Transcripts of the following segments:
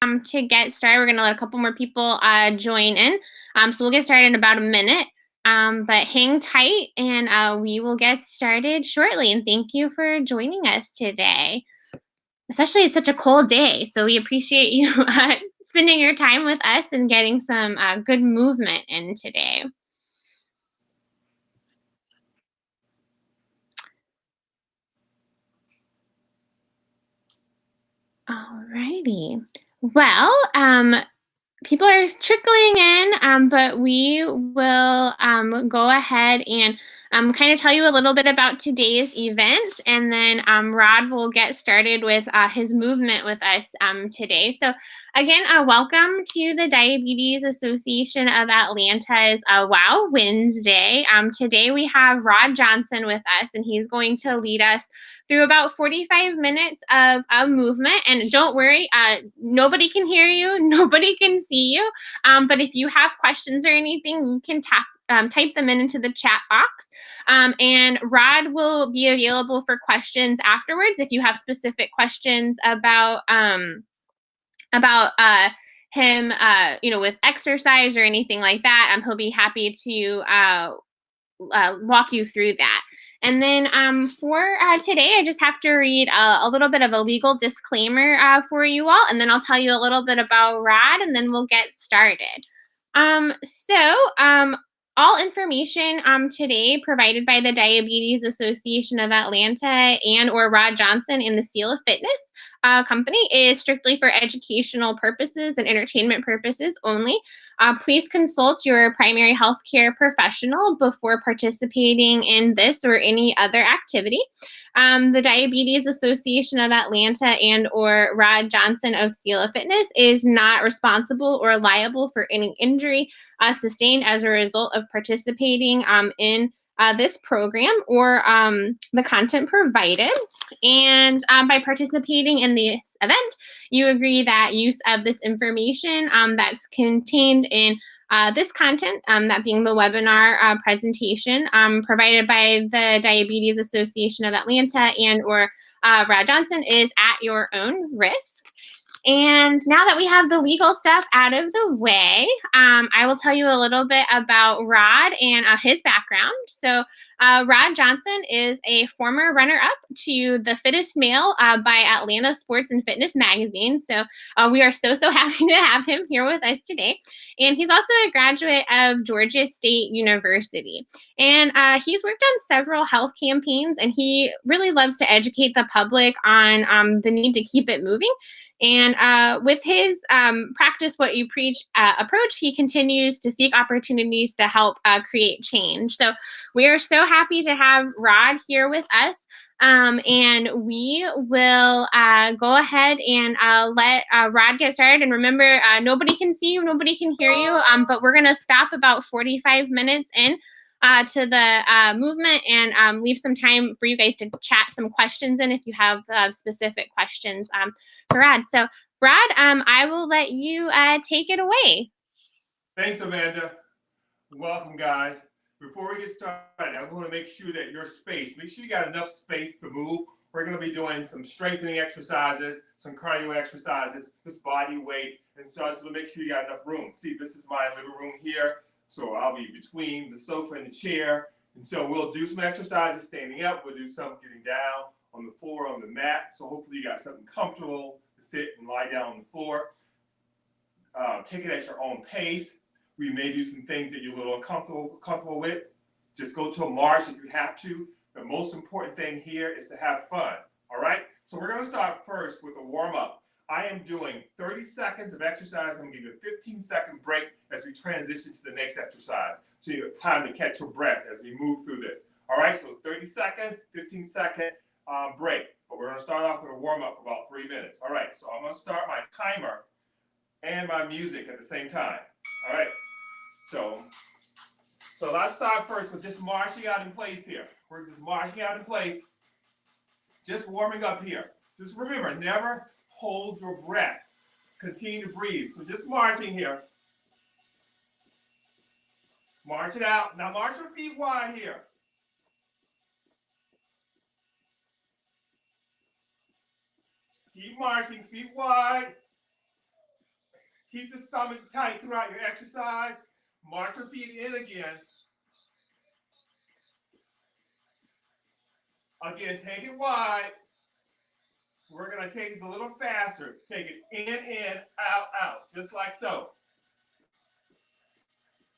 To get started, we're going to let a couple more people join in. So we'll get started in about a minute. But hang tight and we will get started shortly. And thank you for joining us today. Especially it's such a cold day. So we appreciate you spending your time with us and getting some good movement in today. Alrighty. Well, people are trickling in, but we will go ahead and kind of tell you a little bit about today's event, and then Rod will get started with his movement with us today. So, again, welcome to the Diabetes Association of Atlanta's WOW Wednesday. Today we have Rod Johnson with us, and he's going to lead us through about 45 minutes of movement. And don't worry, nobody can hear you, nobody can see you. But if you have questions or anything, you can type them into the chat box. And Rod will be available for questions afterwards if you have specific questions about him, with exercise or anything like that. He'll be happy to walk you through that. And then for today, I just have to read a little bit of a legal disclaimer for you all, and then I'll tell you a little bit about Rod, and then we'll get started. All information today provided by the Diabetes Association of Atlanta and or Rod Johnson in the Seal of Fitness company is strictly for educational purposes and entertainment purposes only. Please consult your primary healthcare professional before participating in this or any other activity. The Diabetes Association of Atlanta and or Rod Johnson of Seal of Fitness is not responsible or liable for any injury sustained as a result of participating in this program or the content provided. And by participating in this event, you agree that use of this information that's contained in this content, that being the webinar presentation provided by the Diabetes Association of Atlanta and or Rod Johnson, is at your own risk. And now that we have the legal stuff out of the way, I will tell you a little bit about Rod and his background. So Rod Johnson is a former runner-up to the Fittest Male by Atlanta Sports and Fitness magazine. So we are so happy to have him here with us today. And he's also a graduate of Georgia State University. And he's worked on several health campaigns, and he really loves to educate the public on the need to keep it moving. And with his practice what you preach approach, he continues to seek opportunities to help create change. So we are so happy to have Rod here with us. And we will go ahead and let Rod get started. And remember, nobody can see you, nobody can hear you, but we're going to stop about 45 minutes in to the movement and leave some time for you guys to chat some questions in if you have specific questions for Rod. So Rod, I will let you take it away. Thanks, Amanda. Welcome, guys. Before we get started, I want to make sure that your space, make sure you got enough space to move. We're going to be doing some strengthening exercises, some cardio exercises, just body weight, and so to make sure you got enough room. See, this is my living room here. So I'll be between the sofa and the chair. And so we'll do some exercises standing up. We'll do some getting down on the floor, on the mat. So hopefully you got something comfortable to sit and lie down on the floor. Take it at your own pace. We may do some things that you're a little uncomfortable with. Just go to a march if you have to. The most important thing here is to have fun. All right? So we're going to start first with a warm-up. I am doing 30 seconds of exercise. I'm going to give you a 15-second break as we transition to the next exercise. So you have time to catch your breath as we move through this. All right, so 30 seconds, 15-second break. But we're going to start off with a warm-up for about 3 minutes. All right, so I'm going to start my timer and my music at the same time. All right, so let's start first with just marching out in place here. We're just marching out in place, just warming up here. Just remember, never hold your breath. Continue to breathe. So just marching here. March it out. Now march your feet wide here. Keep marching, feet wide. Keep the stomach tight throughout your exercise. March your feet in again. Again, take it wide. We're going to take it a little faster. Take it in, out, out, just like so.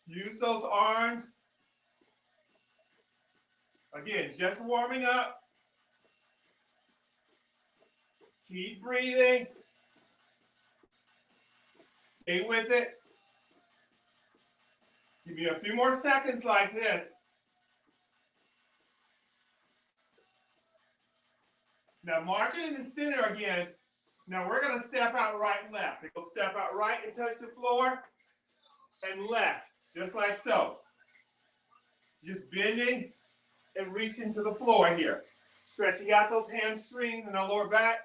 Use those arms. Again, just warming up. Keep breathing. Stay with it. Give me a few more seconds like this. Now march it in the center again. Now we're going to step out right and left. We'll step out right and touch the floor and left, just like so. Just bending and reaching to the floor here. Stretching out those hamstrings and the lower back.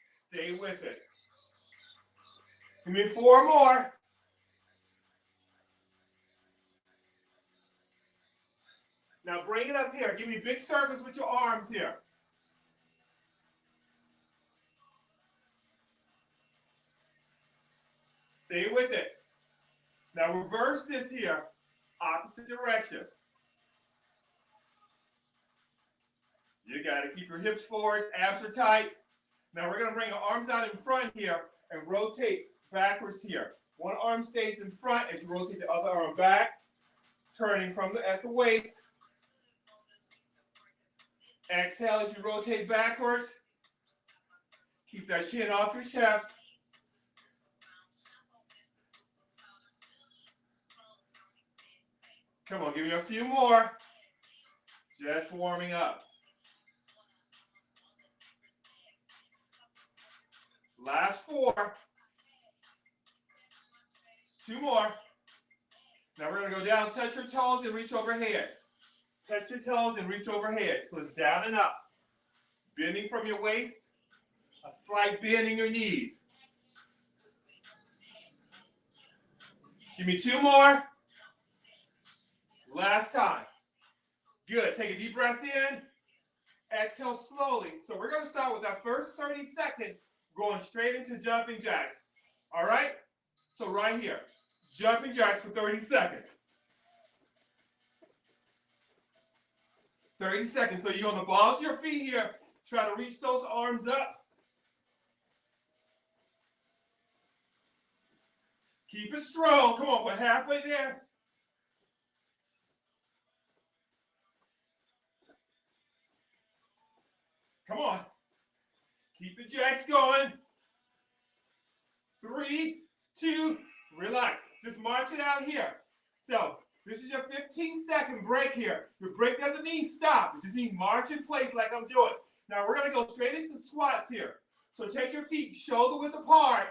Stay with it. Give me 4 more. Now bring it up here. Give me big circles with your arms here. Stay with it. Now reverse this here. Opposite direction. You got to keep your hips forward. Abs are tight. Now we're going to bring our arms out in front here and rotate backwards here. One arm stays in front as you rotate the other arm back, turning from at the waist. Exhale as you rotate backwards. Keep that chin off your chest. Come on, give me a few more. Just warming up. Last 4. 2 more. Now we're going to go down, touch your toes and reach overhead. Touch your toes and reach overhead. So it's down and up. Bending from your waist. A slight bend in your knees. Give me 2 more. Last time. Good. Take a deep breath in. Exhale slowly. So we're going to start with that first 30 seconds going straight into jumping jacks. All right? So right here. Jumping jacks for 30 seconds. 30 seconds. So you're on the balls of your feet here. Try to reach those arms up. Keep it strong. Come on, we're halfway there. Come on. Keep the jacks going. 3, 2, relax. Just march it out here. So this is your 15-second break here. Your break doesn't mean stop. It just means march in place like I'm doing. Now we're going to go straight into squats here. So take your feet shoulder width apart,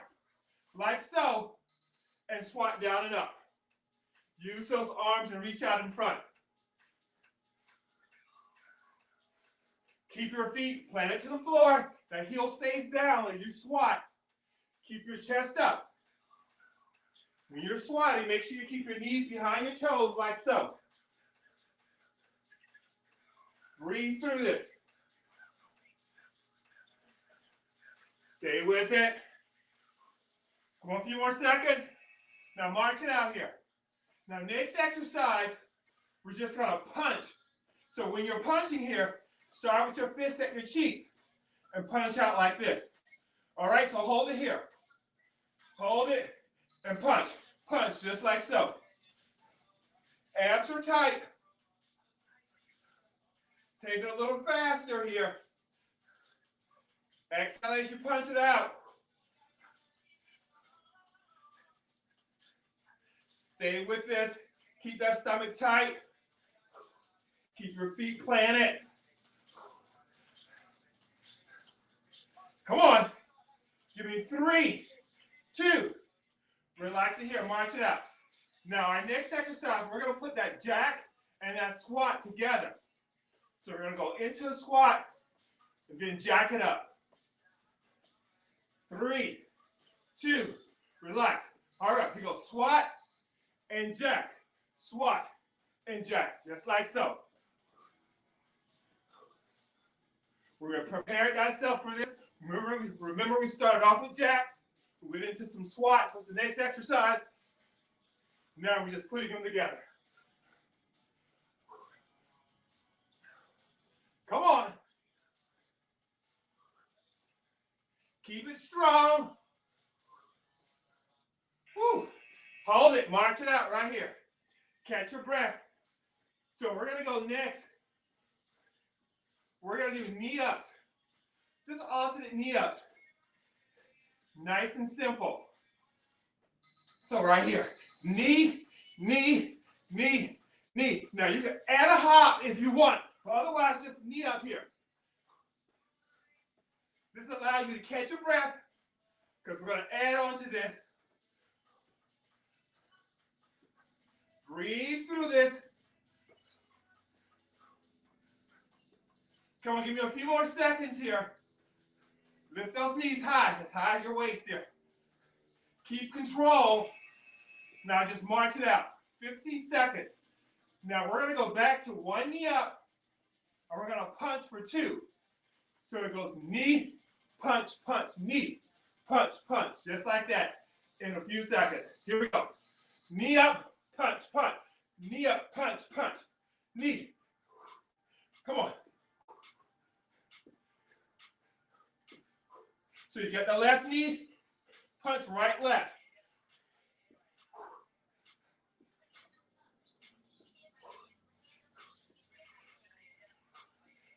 like so, and squat down and up. Use those arms and reach out in front. Keep your feet planted to the floor. That heel stays down and you squat. Keep your chest up. When you're squatting, make sure you keep your knees behind your toes like so. Breathe through this. Stay with it. Come on, a few more seconds. Now march it out here. Now next exercise, we're just going to punch. So when you're punching here, start with your fists at your cheeks and punch out like this. All right, so hold it here. Hold it and punch. Punch just like so. Abs are tight. Take it a little faster here. Exhale as you punch it out. Stay with this. Keep that stomach tight. Keep your feet planted. Come on. Give me 3, 2. Relax it here. March it out. Now, our next exercise, we're going to put that jack and that squat together. So we're going to go into the squat and then jack it up. 3, 2, relax. All right, we go squat and jack. Squat and jack, just like so. We're going to prepare ourselves for this. Remember we started off with jacks. We went into some squats. What's the next exercise? Now we're just putting them together. Come on. Keep it strong. Woo. Hold it. March it out right here. Catch your breath. So we're going to go next. We're going to do knee ups. Just alternate knee ups. Nice and simple. So right here. Knee, knee, knee, knee. Now you can add a hop if you want. Otherwise, just knee up here. This allows you to catch your breath because we're going to add on to this. Breathe through this. Come on, give me a few more seconds here. Lift those knees high, as high as your waist here. Keep control. Now just march it out. 15 seconds. Now we're going to go back to one knee up, and we're going to punch for two. So it goes knee, punch, punch, knee, punch, punch, just like that in a few seconds. Here we go. Knee up, punch, punch. Knee up, punch, punch. Knee. Come on. So you get the left knee, punch right, left.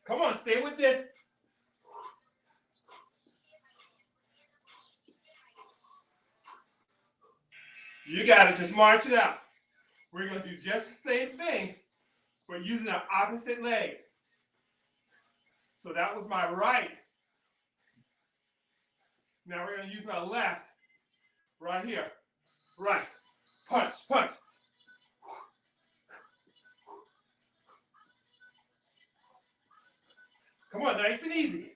Come on, stay with this. You got it, just march it out. We're going to do just the same thing, but using the opposite leg. So that was my right. Now we're going to use my left, right here. Right, punch, punch. Come on, nice and easy.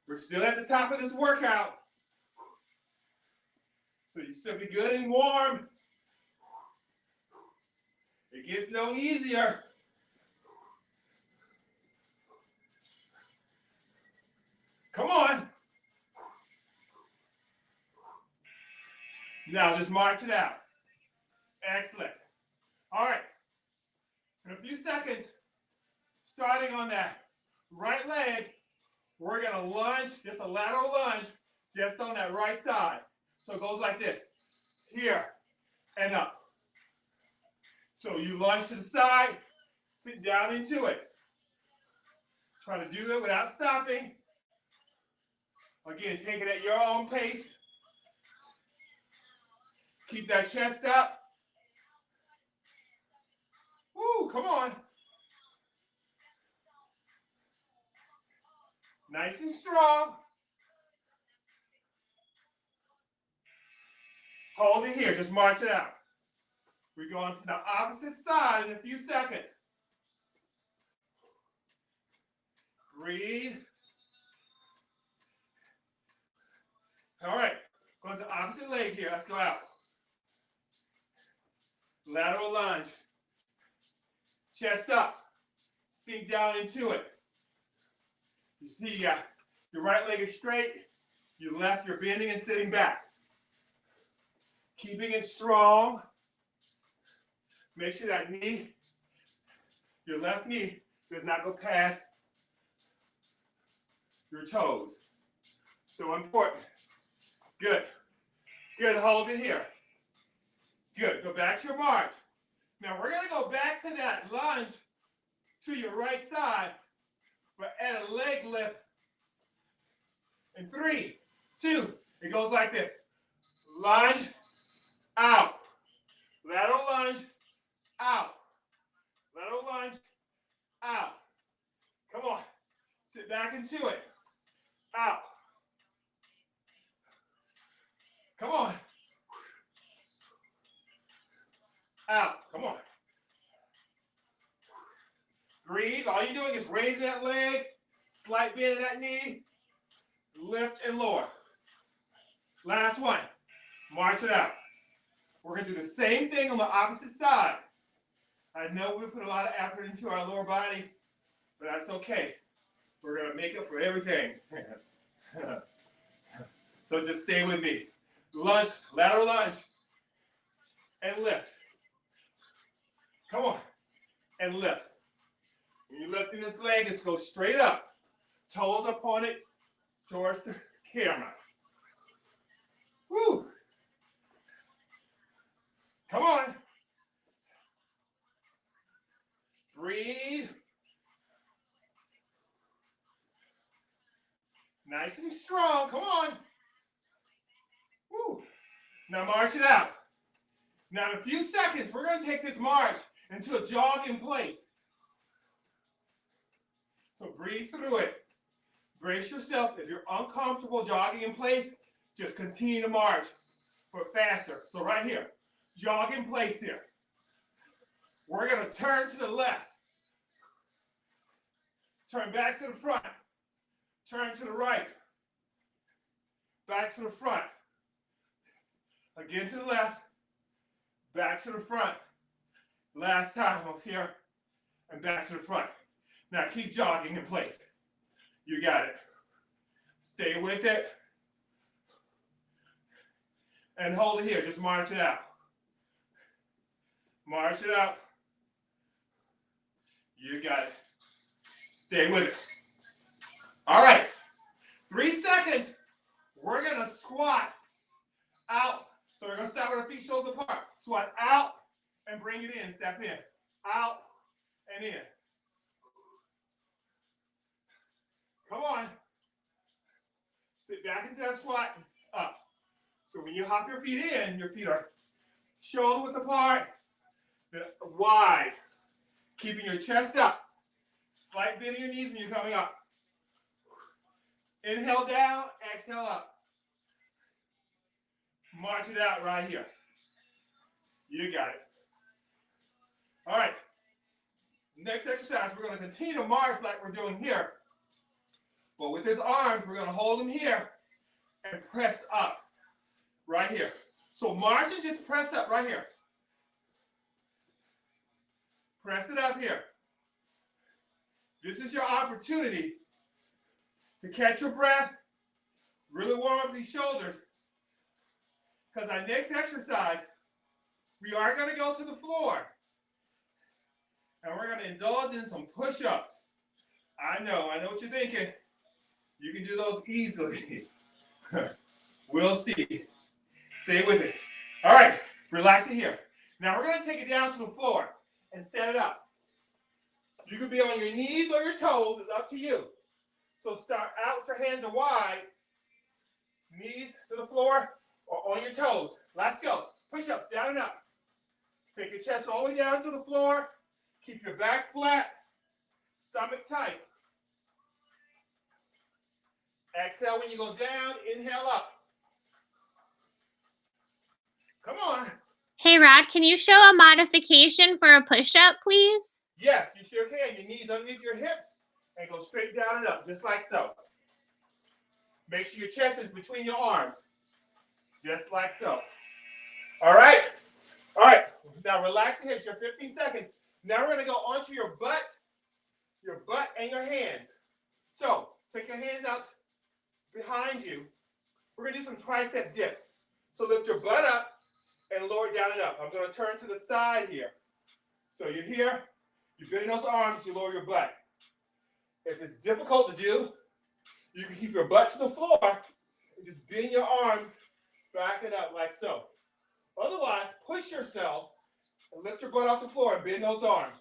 We're still at the top of this workout. So you should be good and warm. It gets no easier. Come on. Now just march it out. Excellent. All right. In a few seconds, starting on that right leg, we're going to lunge, just a lateral lunge, just on that right side. So it goes like this, here and up. So you lunge to the side, sit down into it. Try to do it without stopping. Again, take it at your own pace. Keep that chest up. Woo, come on. Nice and strong. Hold it here, just march it out. We're going to the opposite side in a few seconds. Breathe. All right, going to the opposite leg here. Let's go out. Lateral lunge. Chest up. Sink down into it. You see, your right leg is straight. Your left, you're bending and sitting back. Keeping it strong. Make sure that knee, your left knee, does not go past your toes. So important. Good. Good. Hold it here. Good. Go back to your march. Now we're going to go back to that lunge to your right side, but add a leg lift. In 3, 2, it goes like this. Lunge, out. Lateral lunge, out. Lateral lunge, out. Come on. Sit back into it. Out. Come on. Out. Come on. Breathe. All you're doing is raise that leg, slight bend in that knee, lift and lower. Last one. March it out. We're going to do the same thing on the opposite side. I know we put a lot of effort into our lower body, but that's okay. We're going to make up for everything. So just stay with me. Lunge, lateral lunge, and lift. Come on, and lift. When you're lifting this leg, just go straight up. Toes are pointed towards the camera. Woo! Come on. Breathe. Nice and strong. Come on. Woo. Now march it out. Now in a few seconds, we're going to take this march into a jog in place. So breathe through it. Brace yourself. If you're uncomfortable jogging in place, just continue to march, but faster. So right here, jog in place here. We're going to turn to the left. Turn back to the front. Turn to the right. Back to the front. Again to the left. Back to the front. Last time up here. And back to the front. Now keep jogging in place. You got it. Stay with it. And hold it here. Just march it out. March it out. You got it. Stay with it. All right. 3 seconds. We're going to squat out. So we're going to start with our feet shoulder apart. Squat out and bring it in. Step in. Out and in. Come on. Sit back into that squat. Up. So when you hop your feet in, your feet are shoulder width apart, wide. Keeping your chest up. Slight bend in your knees when you're coming up. Inhale down, exhale up. March it out right here. You got it. All right. Next exercise, we're going to continue to march like we're doing here. But with his arms, we're going to hold him here and press up right here. So march and just press up right here. Press it up here. This is your opportunity to catch your breath, really warm up these shoulders. Because our next exercise, we are going to go to the floor. And we're going to indulge in some push-ups. I know what you're thinking. You can do those easily. We'll see. Stay with it. All right, relax it here. Now we're going to take it down to the floor and set it up. You could be on your knees or your toes. It's up to you. So start out with your hands are wide. Knees to the floor or on your toes. Let's go. Push-ups, down and up. Take your chest all the way down to the floor. Keep your back flat. Stomach tight. Exhale when you go down. Inhale up. Come on. Hey, Rod, can you show a modification for a push-up, please? Yes, you sure can. Your knees underneath your hips and go straight down and up, just like so. Make sure your chest is between your arms, just like so. All right? All right. Now relax your hips. Your 15 seconds. Now we're going to go onto your butt and your hands. So take your hands out behind you. We're going to do some tricep dips. So lift your butt up and lower it down and up. I'm going to turn to the side here. So you're here. You bend those arms, you lower your butt. If it's difficult to do, you can keep your butt to the floor and just bend your arms, back it up like so. Otherwise, push yourself and lift your butt off the floor and bend those arms.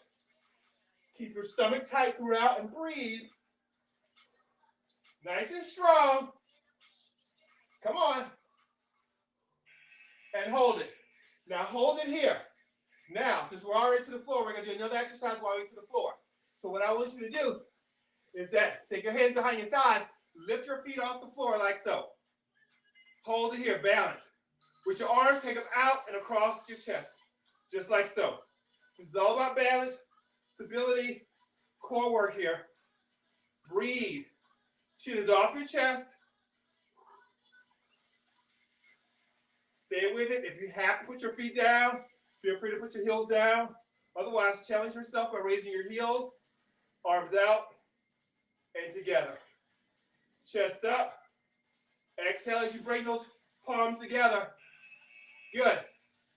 Keep your stomach tight throughout and breathe. Nice and strong. Come on. And hold it. Now hold it here. Now, since we're already to the floor, we're going to do another exercise while we're to the floor. So what I want you to do is that take your hands behind your thighs, lift your feet off the floor like so. Hold it here, balance. With your arms, take them out and across your chest, just like so. This is all about balance, stability, core work here. Breathe. Chin is off your chest. Stay with it. If you have to put your feet down, feel free to put your heels down. Otherwise, challenge yourself by raising your heels, arms out, and together. Chest up. Exhale as you bring those palms together. Good.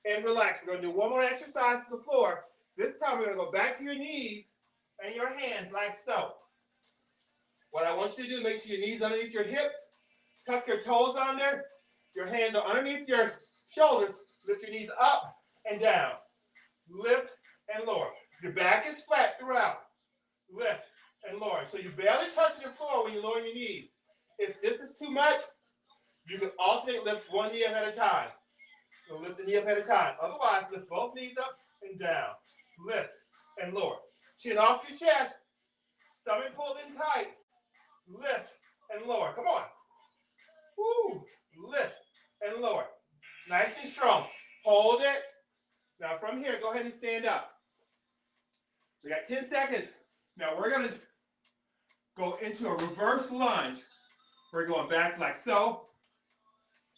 And relax. We're going to do one more exercise to the floor. This time we're going to go back to your knees and your hands like so. What I want you to do is make sure your knees underneath your hips. Tuck your toes under. Your hands are underneath your shoulders. Lift your knees up and down. Lift and lower. Your back is flat throughout. Lift and lower. So you're barely touching your floor when you lower your knees. If this is too much, you can alternate lift one knee up at a time. So lift the knee up at a time. Otherwise, lift both knees up and down. Lift and lower. Chin off your chest. Stomach pulled in tight. Lift and lower. Come on. Woo. Lift and lower. Nice and strong. Hold it. Now from here, go ahead and stand up. We got 10 seconds. Now we're going to go into a reverse lunge. We're going back like so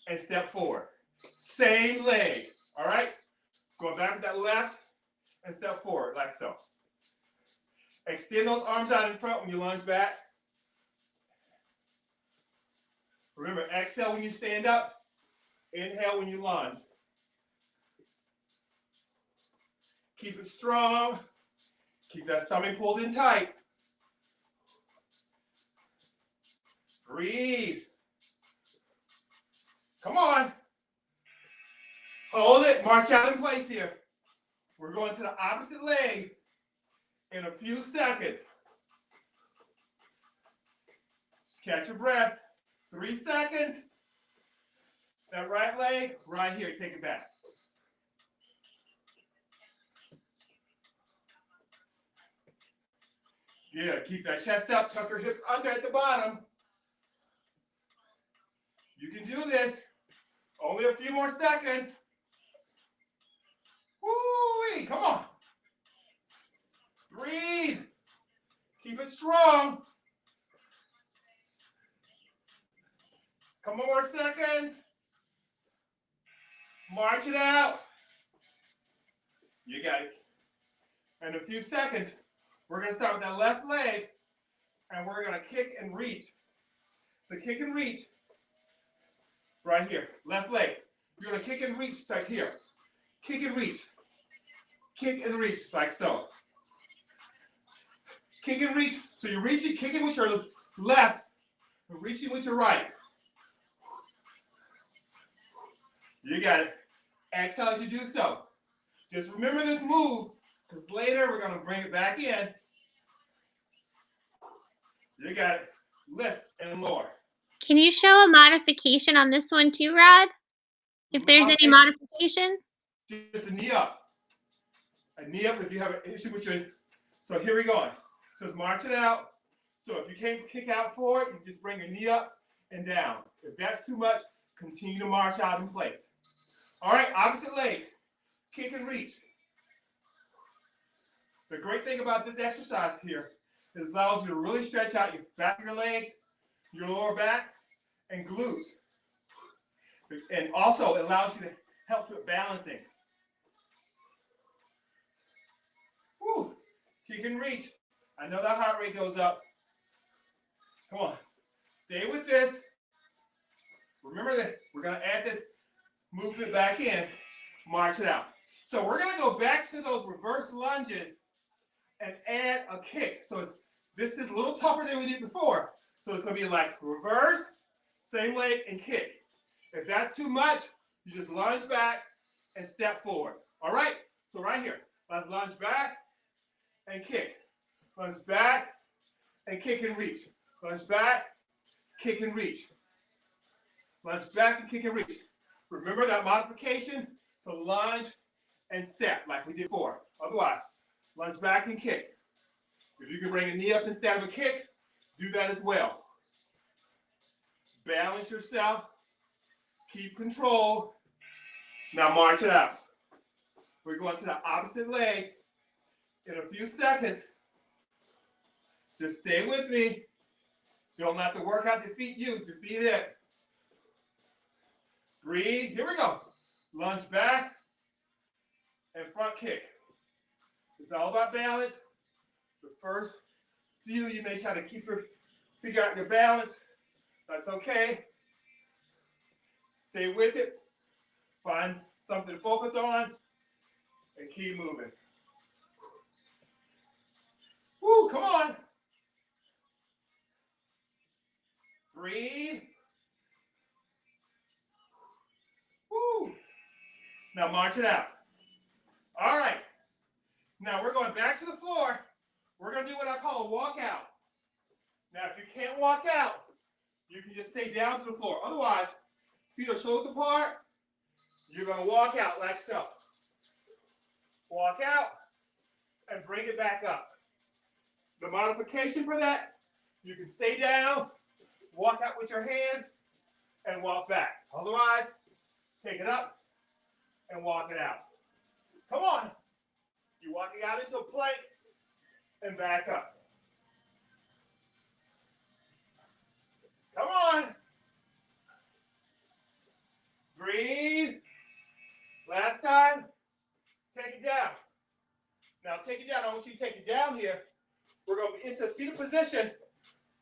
and step forward. Same leg. All right? Going back with that left and step forward like so. Extend those arms out in front when you lunge back. Remember, exhale when you stand up. Inhale when you lunge. Keep it strong. Keep that stomach pulled in tight. Breathe. Come on. Hold it. March out in place here. We're going to the opposite leg in a few seconds. Just catch your breath. 3 seconds. That right leg, right here. Take it back. Good. Keep that chest up. Tuck your hips under at the bottom. You can do this. Only a few more seconds. Woo-wee. Come on. Breathe. Keep it strong. Couple more seconds. March it out. You got it. In a few seconds, we're going to start with that left leg, and we're going to kick and reach. So kick and reach right here. Left leg. You're going to kick and reach like here. Kick and reach. Kick and reach like so. Kick and reach. So you're reaching, kicking with your left, reaching with your right. You got it. Exhale as you do so. Just remember this move, because later we're going to bring it back in. You got it. Lift and lower. Can you show a modification on this one too, Rod? If there's any modification? Just a knee up. A knee up if you have an issue with your... So here we go. Just march it out. So if you can't kick out forward, you just bring your knee up and down. If that's too much, continue to march out in place. All right, opposite leg. Kick and reach. The great thing about this exercise here is it allows you to really stretch out your back of your legs, your lower back, and glutes. And also it allows you to help with balancing. Woo. Kick and reach. I know that heart rate goes up. Come on. Stay with this. Remember that we're going to add this movement back in. March it out. So we're going to go back to those reverse lunges and add a kick. So this is a little tougher than we did before. So it's going to be like reverse, same leg, and kick. If that's too much, you just lunge back and step forward. All right? So right here, let's lunge back and kick. Lunge back and kick and reach. Lunge back, kick and reach. Lunge back and kick and reach. Remember that modification to lunge and step like we did before. Otherwise, lunge back and kick. If you can bring a knee up instead of a kick, do that as well. Balance yourself. Keep control. Now march it out. We're going to the opposite leg in a few seconds. Just stay with me. You don't have to work out defeat you, defeat it. Breathe. Here we go. Lunge back and front kick. It's all about balance. The first few, you may try to keep your figure out your balance. That's okay. Stay with it. Find something to focus on and keep moving. Woo, come on. Breathe. Woo. Now march it out. All right. Now we're going back to the floor. We're going to do what I call a walkout. Now if you can't walk out, you can just stay down to the floor. Otherwise, feet are shoulders apart. You're going to walk out like so. Walk out and bring it back up. The modification for that, you can stay down, walk out with your hands, and walk back. Otherwise, take it up and walk it out. Come on. You're walking out into a plank and back up. Come on. Breathe. Last time. Take it down. Now take it down. I want you to take it down here. We're going to be into a seated position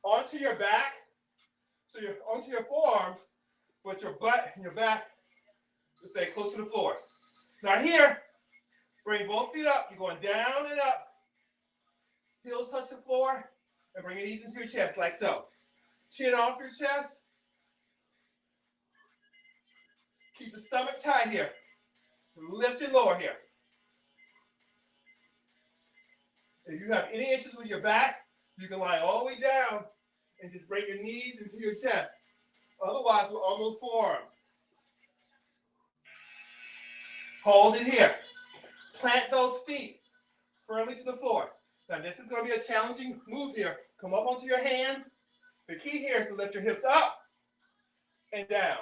onto your back. So you're onto your forearms, but your butt and your back to stay close to the floor. Now here, bring both feet up. You're going down and up. Heels touch the floor and bring it easy into your chest like so. Chin off your chest. Keep the stomach tight here. Lift and lower here. If you have any issues with your back, you can lie all the way down and just bring your knees into your chest. Otherwise, we're on those forearms. Hold it here. Plant those feet firmly to the floor. Now, this is going to be a challenging move here. Come up onto your hands. The key here is to lift your hips up and down.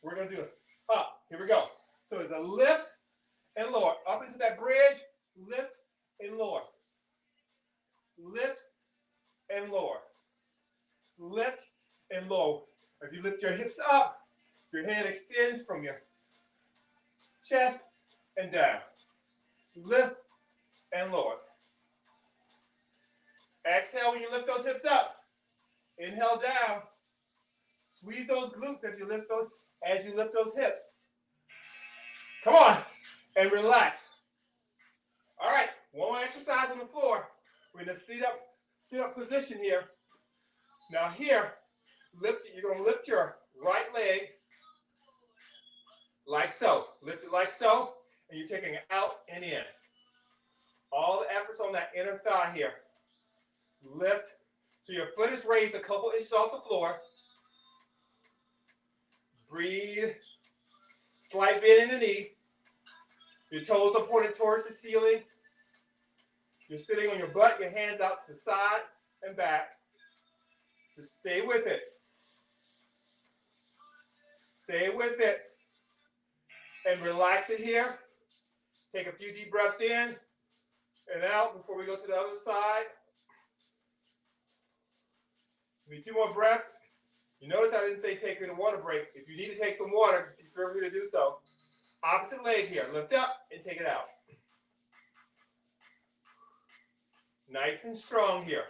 We're going to do it up. Here we go. So it's a lift and lower. Up into that bridge, lift and lower. Lift and lower. Lift and lower. If you lift your hips up, your head extends from your chest and down. Lift and lower. Exhale when you lift those hips up. Inhale down. Squeeze those glutes as you lift those hips. Come on and relax. All right, one more exercise on the floor. We're in the sit up position here. Now here, you're going to lift your right leg like so. Lift it like so, and you're taking it out and in. All the efforts on that inner thigh here. Lift. So your foot is raised a couple inches off the floor. Breathe. Slight bend in the knee. Your toes are pointed towards the ceiling. You're sitting on your butt, your hands out to the side and back. Just stay with it. Stay with it. And relax it here. Take a few deep breaths in and out before we go to the other side. Need 2 more breaths. You notice I didn't say take a water break. If you need to take some water, feel free to do so. Opposite leg here. Lift up and take it out. Nice and strong here.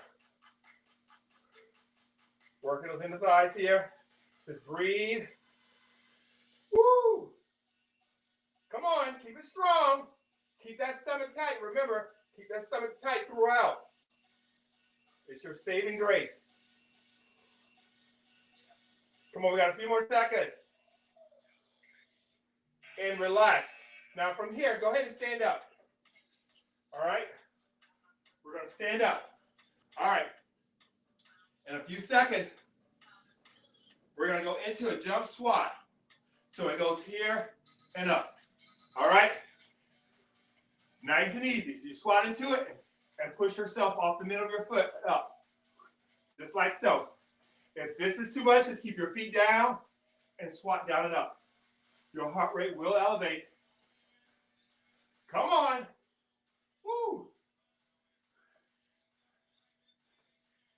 Working those inner thighs here. Just breathe. Woo! Come on, keep it strong. Keep that stomach tight. Remember, keep that stomach tight throughout. It's your saving grace. Come on, we got a few more seconds. And relax. Now from here, go ahead and stand up. All right? We're going to stand up. All right. In a few seconds, we're going to go into a jump squat. So it goes here and up. All right? Nice and easy. So you squat into it and push yourself off the middle of your foot up. Just like so. If this is too much, just keep your feet down and squat down and up. Your heart rate will elevate. Come on. Woo.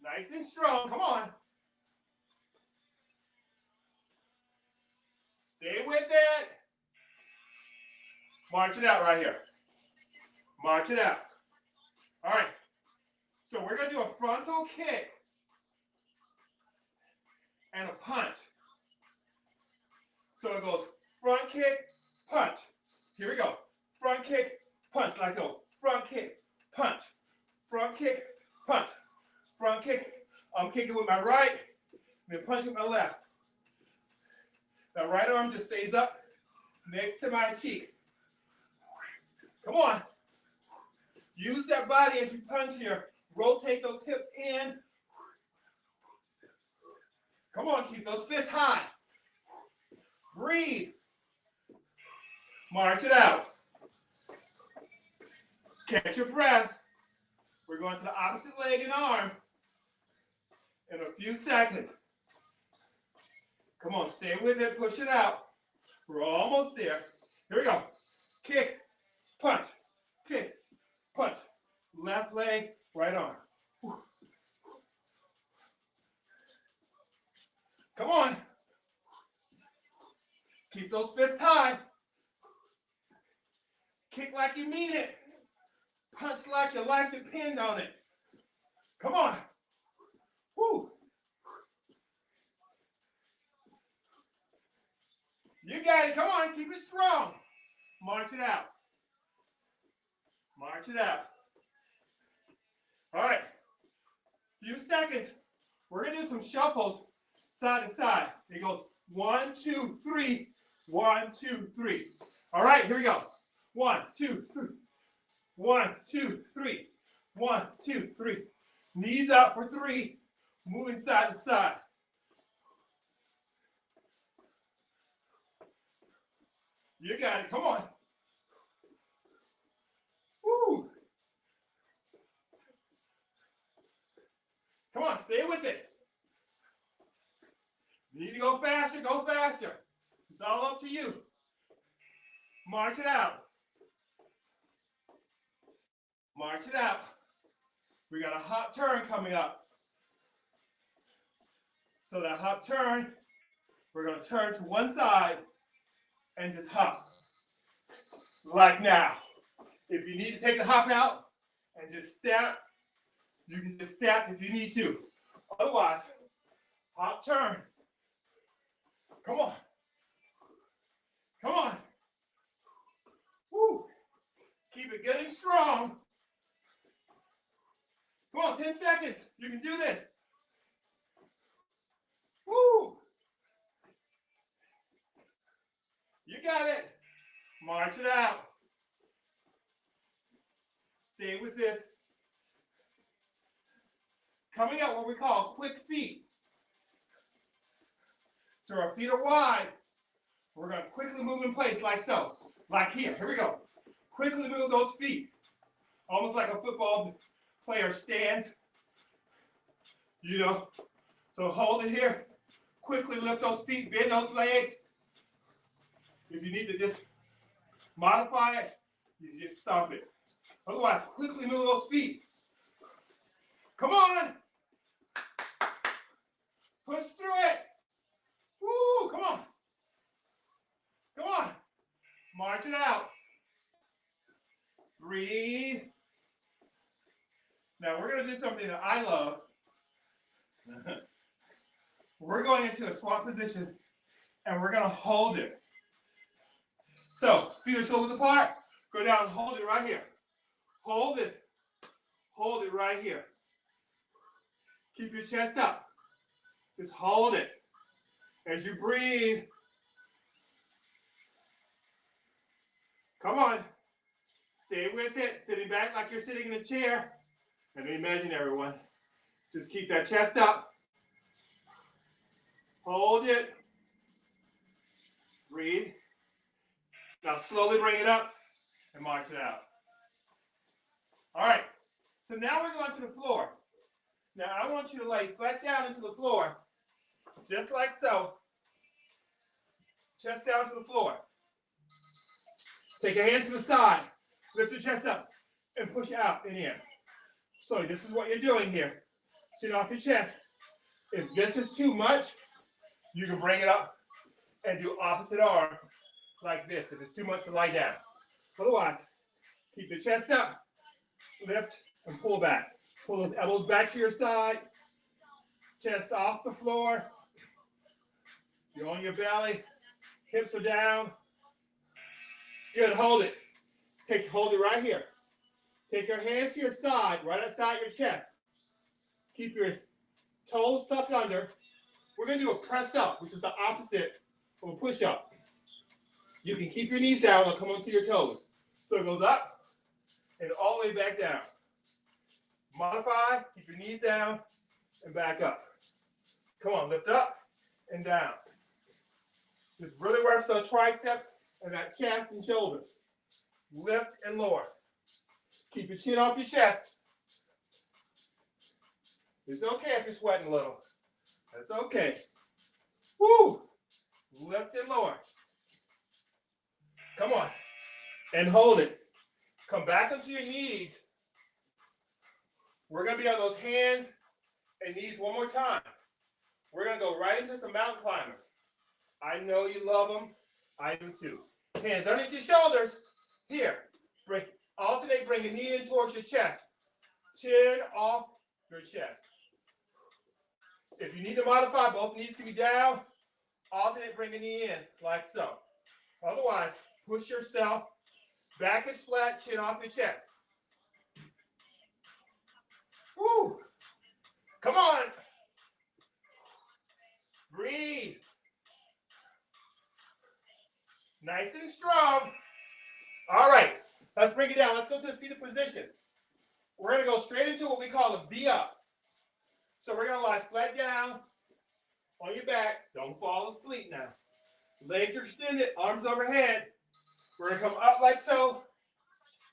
Nice and strong. Come on. Stay with it. March it out right here. March it out. All right. So we're going to do a frontal kick. and a punch. So it goes front kick, punch. Here we go. Front kick, punch. Like go. Front kick, punch. Front kick, punch. Front kick. I'm kicking with my right, and then punch with my left. That right arm just stays up next to my cheek. Come on. Use that body as you punch here. Rotate those hips in. Come on, keep those fists high. Breathe. March it out. Catch your breath. We're going to the opposite leg and arm in a few seconds. Come on, stay with it, push it out. We're almost there. Here we go. Kick, punch, kick, punch. Left leg, right arm. Come on. Keep those fists high. Kick like you mean it. Punch like your life depends on it. Come on. Woo. You got it. Come on. Keep it strong. March it out. March it out. All right. Few seconds. We're going to do some shuffles side to side. It goes 1, 2, 3. 1, 2, 3. All right. Here we go. 1, 2, 3. 1, 2, 3. 1, 2, 3. Knees up for 3. Moving side to side. You got it. Come on. Woo. Come on, stay with it. You need to go faster, go faster. It's all up to you. March it out. March it out. We got a hop turn coming up. So that hop turn, we're going to turn to one side and just hop. Like now. If you need to take the hop out and just step, you can just step if you need to. Otherwise, hop turn. Come on. Come on. Woo. Keep it good and strong. Come on, 10 seconds. You can do this. Woo. You got it. March it out. Stay with this. Coming up, what we call quick feet. So our feet are wide. We're going to quickly move in place like so. Like here. Here we go. Quickly move those feet. Almost like a football player stands. You know. So hold it here. Quickly lift those feet. Bend those legs. If you need to just modify it, you just stomp it. Otherwise, quickly move those feet. Come on. Push through it. Woo, come on. Come on. March it out. Breathe. Now we're going to do something that I love. We're going into a squat position and we're going to hold it. So, feet are shoulders apart. Go down and hold it right here. Hold this. Hold it right here. Keep your chest up. Just hold it. As you breathe. Come on. Stay with it. Sitting back like you're sitting in a chair. And imagine everyone. Just keep that chest up. Hold it. Breathe. Now slowly bring it up and march it out. All right. So now we're going to the floor. Now I want you to lay flat down into the floor. Just like so. Chest down to the floor. Take your hands to the side. Lift your chest up and push out in here. So this is what you're doing here. Chin off your chest. If this is too much, you can bring it up and do opposite arm like this if it's too much to lie down. Otherwise, keep the chest up, lift, and pull back. Pull those elbows back to your side. Chest off the floor. You're on your belly. Hips are down. Good. Hold it. Hold it right here. Take your hands to your side, right outside your chest. Keep your toes tucked under. We're going to do a press up, which is the opposite of a push up. You can keep your knees down or come onto your toes. So it goes up and all the way back down. Modify, keep your knees down and back up. Come on, lift up and down. This really works on triceps and that chest and shoulders. Lift and lower. Keep your chin off your chest. It's okay if you're sweating a little. That's okay. Woo! Lift and lower. Come on. And hold it. Come back onto your knees. We're going to be on those hands and knees one more time. We're going to go right into some mountain climbers. I know you love them. I do too. Hands underneath your shoulders. Here. Alternate, bring a knee in towards your chest. Chin off your chest. If you need to modify, both knees can be down. Alternate, bring a knee in, like so. Otherwise, push yourself. Back is flat, chin off your chest. Woo! Come on. Breathe. Nice and strong. All right. Let's bring it down. Let's go to a seated position. We're going to go straight into what we call a V-up. So we're going to lie flat down on your back. Don't fall asleep now. Legs are extended, arms overhead. We're going to come up like so.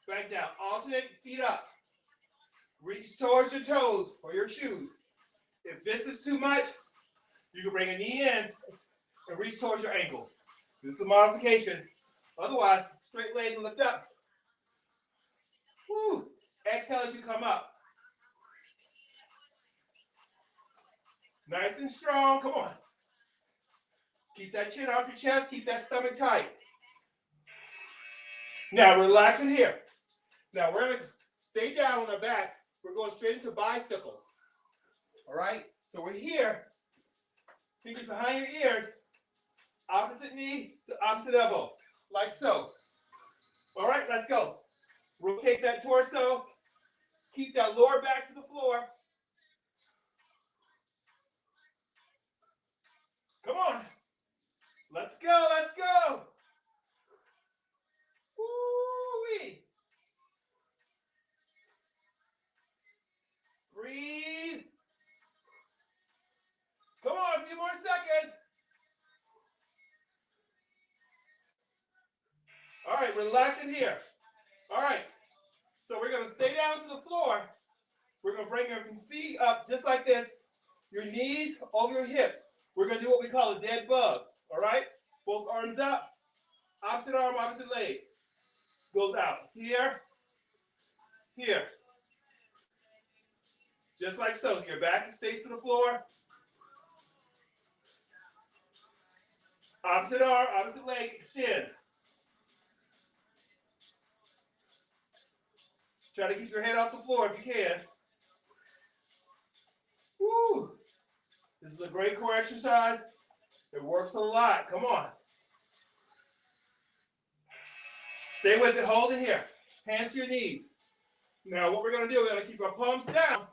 Back down. Alternate feet up. Reach towards your toes or your shoes. If this is too much, you can bring a knee in and reach towards your ankle. This is a modification. Otherwise, straight leg and lift up. Woo. Exhale as you come up. Nice and strong. Come on. Keep that chin off your chest. Keep that stomach tight. Now, relax in here. Now, we're going to stay down on our back. We're going straight into bicycles. All right? So we're here. Fingers behind your ears. Opposite knee to opposite elbow. Like so. All right, let's go. Rotate that torso. Keep that lower back to the floor. Come on. Let's go, let's go. Woo-wee. Breathe. Come on, a few more seconds. All right, relax in here. All right, so we're going to stay down to the floor. We're going to bring your feet up just like this. Your knees over your hips. We're going to do what we call a dead bug. All right? Both arms up. Opposite arm, opposite leg. Goes out. Here. Here. Just like so. Your back stays to the floor. Opposite arm, opposite leg, extend. Try to keep your head off the floor if you can. Woo! This is a great core exercise. It works a lot. Come on. Stay with it. Hold it here. Hands to your knees. Now, what we're going to do, we're going to keep our palms down.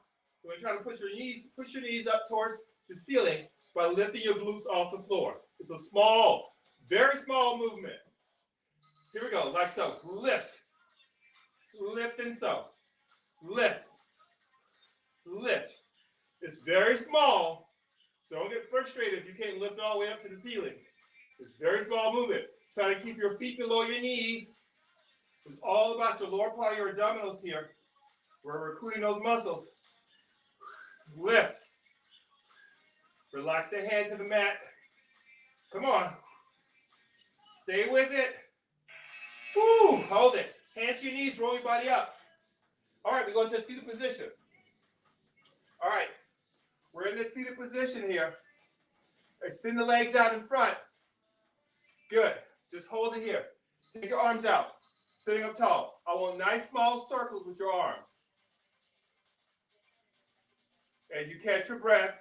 We're going to try to push your knees up towards the ceiling by lifting your glutes off the floor. It's a small, very small movement. Here we go, like so. Lift. Lift and so. Lift. Lift. It's very small, so don't get frustrated if you can't lift all the way up to the ceiling. It's very small movement. Try to keep your feet below your knees. It's all about your lower part of your abdominals here. We're recruiting those muscles. Lift. Relax the head to the mat. Come on. Stay with it. Woo! Hold it. Hands to your knees, roll your body up. All right, we go into a seated position. All right. We're in this seated position here. Extend the legs out in front. Good. Just hold it here. Take your arms out. Sitting up tall. I want nice small circles with your arms. As you catch your breath.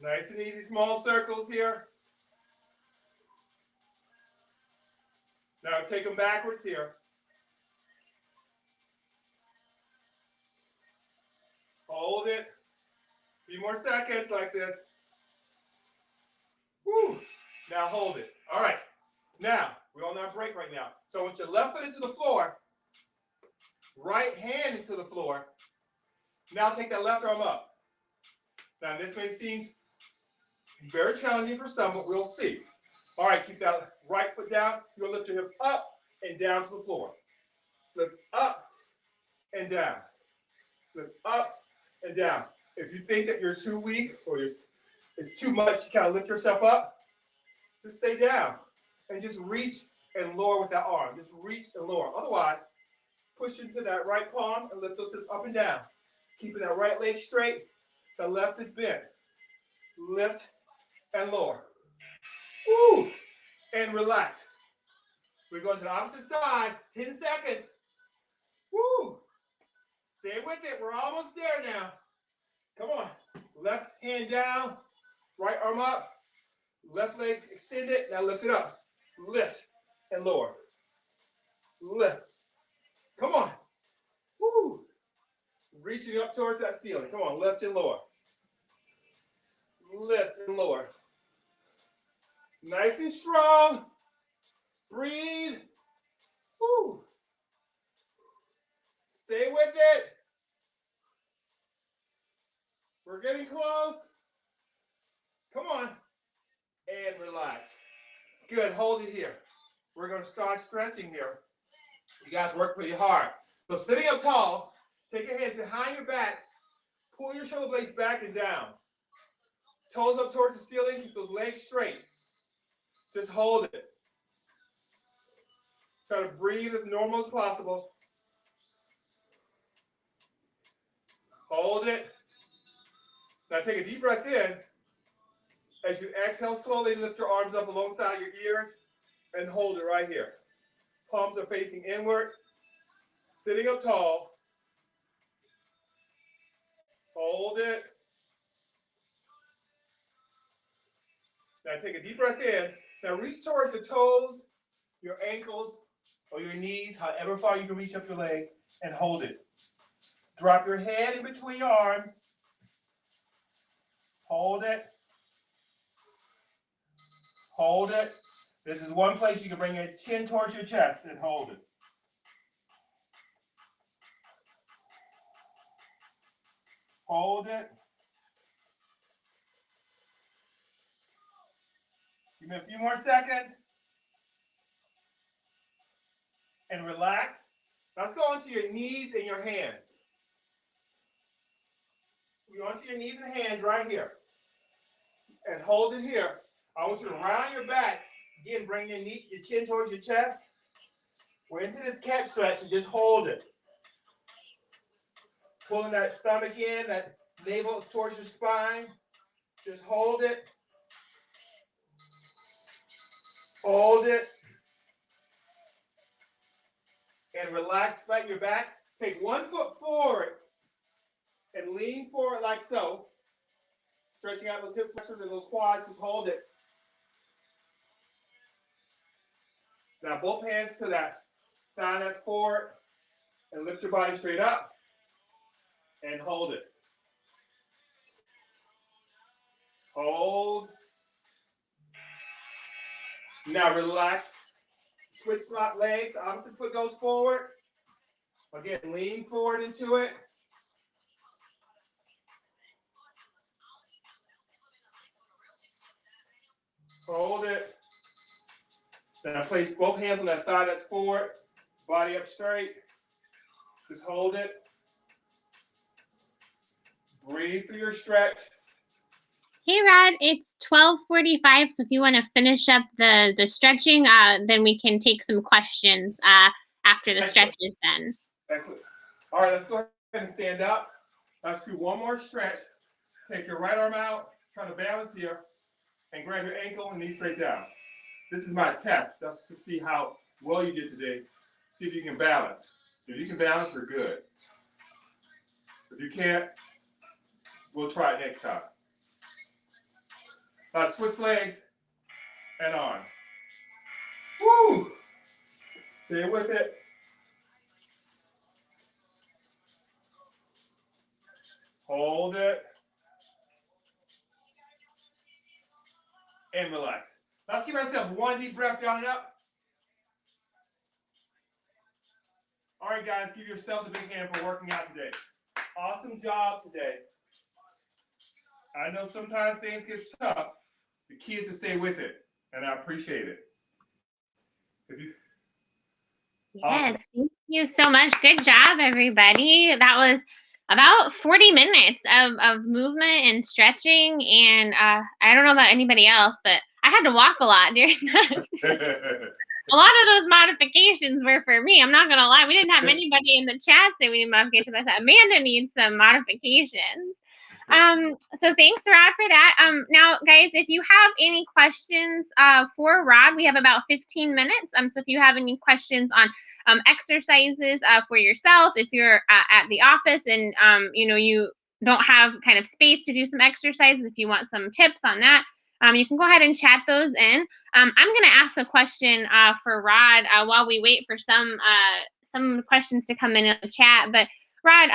Nice and easy, small circles here. Now take them backwards here. Hold it. A few more seconds like this. Woo. Now hold it. All right. Now, we're on our break right now. So I want your left foot into the floor, right hand into the floor. Now take that left arm up. Now this may seem very challenging for some, but we'll see. All right, keep that right foot down. You'll lift your hips up and down to the floor. Lift up and down. Lift up and down. If you think that you're too weak or it's too much to kind of lift yourself up, just stay down and just reach and lower with that arm. Just reach and lower. Otherwise, push into that right palm and lift those hips up and down. Keeping that right leg straight. The left is bent. Lift and lower. Woo! And relax. We're going to the opposite side. 10 seconds. Woo! Stay with it. We're almost there now. Come on. Left hand down. Right arm up. Left leg extended. Now lift it up. Lift and lower. Lift. Come on. Woo! Reaching up towards that ceiling. Come on. Lift and lower. Lift and lower. Nice and strong. Breathe. Woo. Stay with it. We're getting close. Come on. And relax. Good. Hold it here. We're going to start stretching here. You guys work pretty hard. So sitting up tall, take your hands behind your back. Pull your shoulder blades back and down. Toes up towards the ceiling. Keep those legs straight. Just hold it. Try to breathe as normal as possible. Hold it. Now take a deep breath in. As you exhale slowly, lift your arms up alongside your ears and hold it right here. Palms are facing inward. Sitting up tall. Hold it. Now take a deep breath in. Now reach towards your toes, your ankles, or your knees, however far you can reach up your leg, and hold it. Drop your head in between your arms. Hold it. Hold it. This is one place you can bring your chin towards your chest and hold it. Hold it. Give me a few more seconds. And relax. Let's go onto your knees and your hands. Go onto your knees and hands right here. And hold it here. I want you to round your back. Again, bring your chin towards your chest. We're into this cat stretch and just hold it. Pulling that stomach in, that navel towards your spine. Just hold it. Hold it. And relax, flat your back. Take 1 foot forward and lean forward like so. Stretching out those hip flexors and those quads. Just hold it. Now both hands to that thigh that's forward and lift your body straight up and hold it. Hold. Now relax. Switch swap legs. Opposite foot goes forward. Again, lean forward into it. Hold it. Now place both hands on that thigh that's forward. Body up straight. Just hold it. Breathe through your stretch. Hey, Rod, it's 12:45, so if you want to finish up the stretching, then we can take some questions after the stretch is done. Excellent. All right, let's go ahead and stand up. Let's do one more stretch. Take your right arm out, try to balance here, and grab your ankle and knee straight down. This is my test. That's to see how well you did today. See if you can balance. If you can balance, you're good. If you can't, we'll try it next time. Switch legs and arms. Woo! Stay with it. Hold it. And relax. Let's give ourselves one deep breath down and up. All right, guys, give yourselves a big hand for working out today. Awesome job today. I know sometimes things get tough. The key is to stay with it, and I appreciate it. Yes, Awesome. thank you so much. Good job, everybody. That was about 40 minutes of movement and stretching. And I don't know about anybody else, but I had to walk a lot during that. A lot of those modifications were for me. I'm not gonna lie. We didn't have anybody in the chat say we need modifications. I said Amanda needs some modifications. So thanks, Rod, for that. Now, guys, if you have any questions for Rod, we have about 15 minutes. So if you have any questions on exercises for yourself, if you're at the office and you don't have kind of space to do some exercises, if you want some tips on that, you can go ahead and chat those in. I'm going to ask a question for Rod while we wait for some questions to come in the chat. But Rod,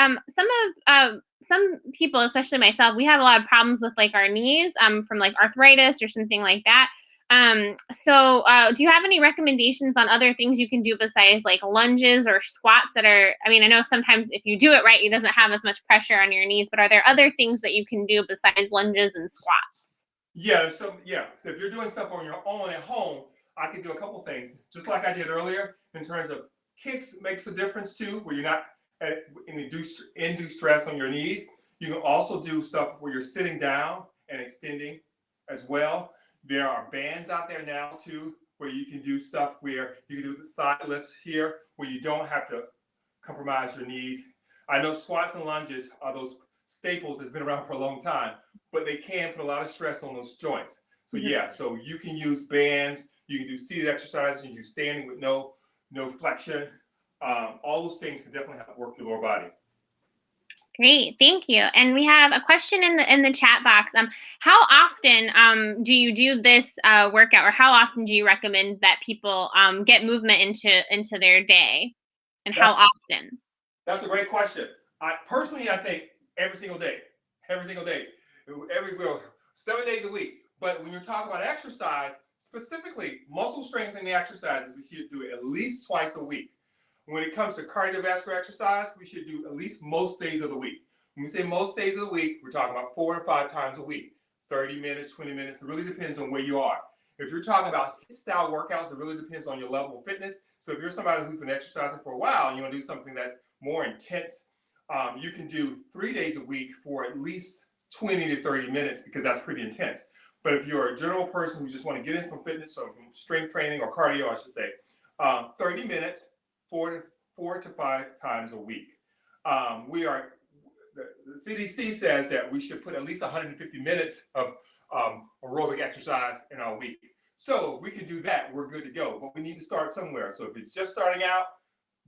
some people, especially myself, we have a lot of problems with like our knees from like arthritis or something like that. So do you have any recommendations on other things you can do besides like lunges or squats that are, I mean, I know sometimes if you do it right, it doesn't have as much pressure on your knees, but are there other things that you can do besides lunges and squats? Yeah, so if you're doing stuff on your own at home, I can do a couple things, just like I did earlier in terms of kicks makes a difference too, where you're not induce stress on your knees. You can also do stuff where you're sitting down and extending as well. There are bands out there now too, where you can do stuff where you can do the side lifts here, where you don't have to compromise your knees. I know squats and lunges are those staples that's been around for a long time, but they can put a lot of stress on those joints. So so you can use bands, you can do seated exercises, you can do standing with no flexion. All those things can definitely help work your lower body. Great, thank you. And we have a question in the chat box. How often do you do this workout, or how often do you recommend that people get movement into their day, and how often? That's a great question. I think every single day, every 7 days a week. But when you're talking about exercise, specifically muscle strengthening exercises, we should do it at least twice a week. When it comes to cardiovascular exercise, we should do at least most days of the week. When we say most days of the week, we're talking about 4 to 5 times a week, 30 minutes, 20 minutes. It really depends on where you are. If you're talking about HIIT style workouts, it really depends on your level of fitness. So if you're somebody who's been exercising for a while and you want to do something that's more intense, you can do 3 days a week for at least 20 to 30 minutes, because that's pretty intense. But if you're a general person who just want to get in some fitness, so strength training or cardio, I should say, 30 minutes, 4 to 5 times a week. The CDC says that we should put at least 150 minutes of aerobic exercise in our week. So if we can do that, we're good to go. But we need to start somewhere. So if you're just starting out,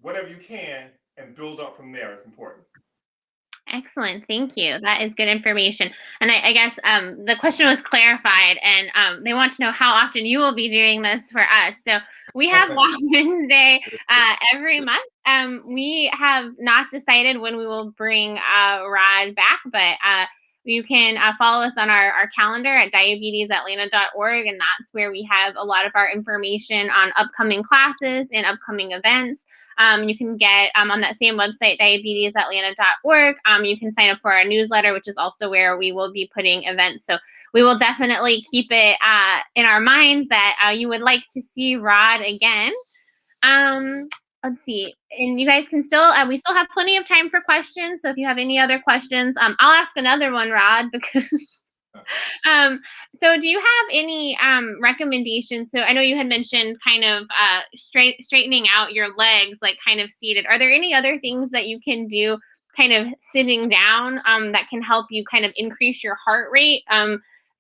whatever you can, and build up from there is important. Excellent. Thank you. That is good information. And I guess the question was clarified, and they want to know how often you will be doing this for us. So we have Walk Wednesday every month. We have not decided when we will bring Rod back, but you can follow us on our calendar at diabetiesatlanta.org, and that's where we have a lot of our information on upcoming classes and upcoming events. You can get on that same website, diabetiesatlanta.org. You can sign up for our newsletter, which is also where we will be putting events. So we will definitely keep it in our minds that you would like to see Rod again. Let's see. And you guys can still, we still have plenty of time for questions. So if you have any other questions, I'll ask another one, Rod, because so do you have any recommendations? So I know you had mentioned kind of straightening out your legs, like kind of seated. Are there any other things that you can do kind of sitting down that can help you kind of increase your heart rate?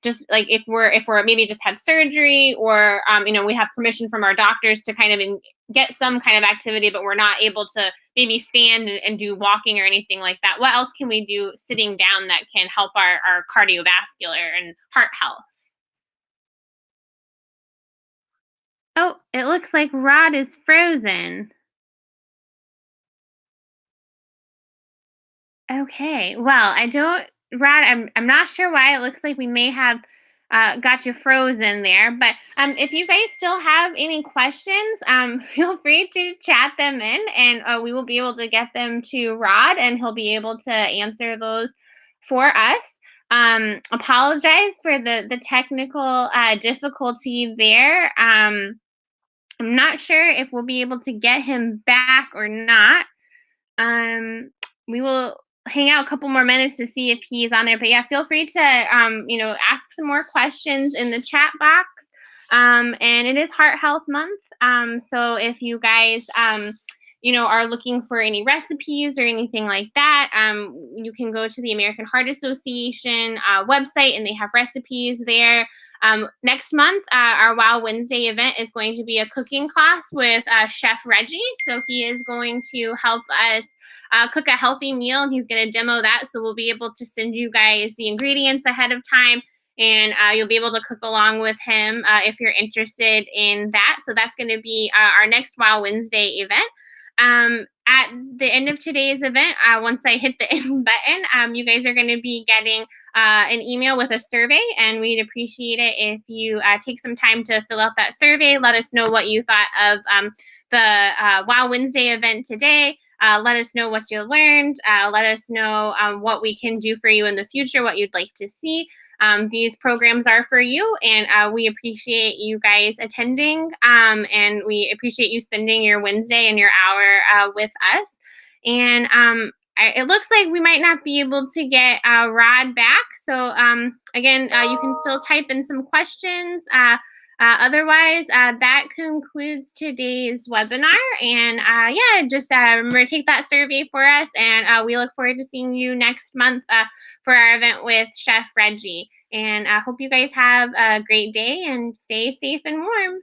Just like if we're maybe just had surgery, or we have permission from our doctors to kind of get some kind of activity, but we're not able to maybe stand and do walking or anything like that. What else can we do sitting down that can help our cardiovascular and heart health? Oh, it looks like Rod is frozen. Okay. Well, I don't Rod, I'm not sure why. It looks like we may have got you frozen there. But if you guys still have any questions, feel free to chat them in, and we will be able to get them to Rod, and he'll be able to answer those for us. Apologize for the technical difficulty there. I'm not sure if we'll be able to get him back or not. Um, we will hang out a couple more minutes to see if he's on there. But yeah, feel free to ask some more questions in the chat box. And it is Heart Health Month. So if you guys are looking for any recipes or anything like that, you can go to the American Heart Association website, and they have recipes there. Next month, our Wow Wednesday event is going to be a cooking class with Chef Reggie. So he is going to help us cook a healthy meal, and he's going to demo that. So we'll be able to send you guys the ingredients ahead of time, and you'll be able to cook along with him if you're interested in that. So that's going to be our next Wow Wednesday event. At the end of today's event, once I hit the end button, you guys are going to be getting an email with a survey, and we'd appreciate it if you take some time to fill out that survey. Let us know what you thought of the Wow Wednesday event today. Let us know what you learned. Let us know what we can do for you in the future, what you'd like to see. These programs are for you, and we appreciate you guys attending, and we appreciate you spending your Wednesday and your hour with us. And it looks like we might not be able to get Rod back. So again, you can still type in some questions. Otherwise, that concludes today's webinar. And yeah, just remember to take that survey for us. And we look forward to seeing you next month for our event with Chef Reggie. And I hope you guys have a great day and stay safe and warm.